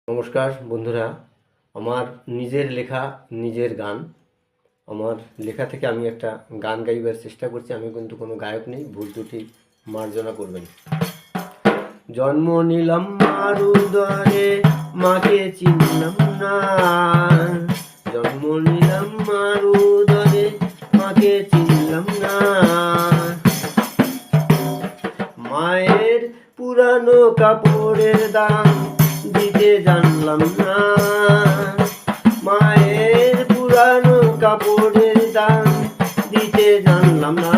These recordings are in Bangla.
নমস্কার বন্ধুরা, আমার নিজের লেখা নিজের গান। আমার লেখা থেকে আমি একটা গান গাইবার চেষ্টা করছি। আমি কিন্তু কোনো গায়ক নেই, ভুল ত্রুটি মার্জনা করবেন। জন্ম নিলাম মার উদরে, মাকে চিনলাম না। জন্ম নিলাম মার উদরে, মাকে চিনলাম না। মায়ের পুরানো কাপড়ের দাম দিতে জানলাম না। মায়ের পুরানো কাপড়ের দাম দিতে জানলাম না।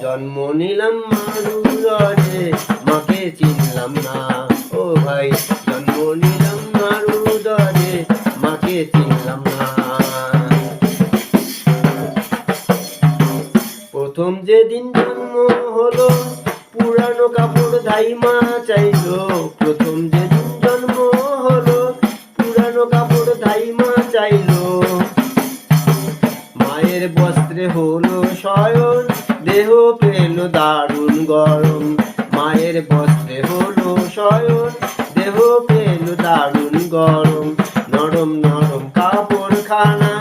জন্ম নিলাম মার উদরে, মাকে চিনলাম না। ও ভাই, জন্ম নিলাম মার উদরে, মাকে চিনলাম না। প্রথম যেদিন জন্ম হলো, পুরানো কাপড় ধাইমা চাইলো। প্রথম যেদিন জন্ম হলো, পুরানো কাপড় ধাইমা চাইলো। মায়ের বস্ত্রে হলো শয়ন, দেহ পেল দারুণ গরম। মায়ের বস্ত্রে হলো শয়ন, দেহ পেল দারুণ গরম। নরম নরম কাপড় খানা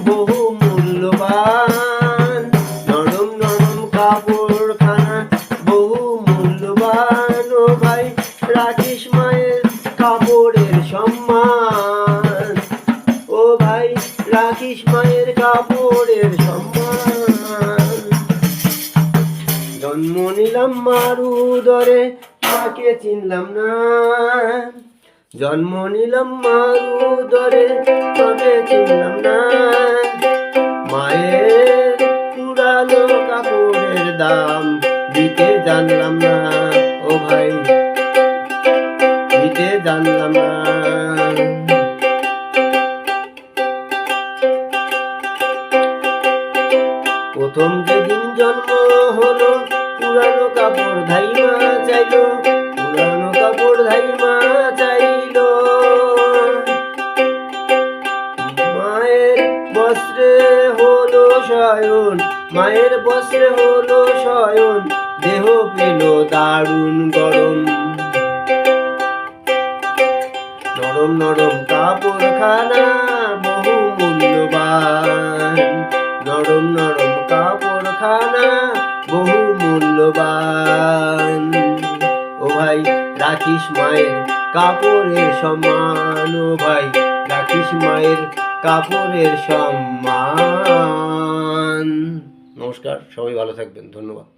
বহু মূল্যবান। নরম নরম কাপড় খানা বহু মূল্যবান। ও ভাই, রাখিস মায়ের কাপড়ের সম্মান। ও ভাই, রাখিস মায়ের কাপড়ের সম্মান। জন্ম নিলাম মার উদরে, মাকে চিনলাম না। জন্ম নিলাম মার উদরে, মাকে চিনলাম না। মায়ের পুরানো কাপড়ের দাম দিতে জানলাম না। ও ভাই, দিতে জানলাম না। প্রথম যেদিন জন্ম হলো, পুরানো কাপড় ধাইমা চাইলো। পুরানো কাপড় ধাইমা চাইলো। মায়ের বস্ত্রে হলো শয়ন, মায়ের বস্ত্রে হলো শয়ন। দেহ পেল দারুণ গরম। নরম নরম কাপড় খানা বহু মূল্যবান। নরম নরম কাপড় খানা বহু মূল্যবান। ও ভাই, রাখিস মায়ের কাপড়ের সম্মান। ও ভাই, রাখিস মায়ের কাপড়ের সম্মান। নমস্কার, সবাই ভালো থাকবেন। ধন্যবাদ।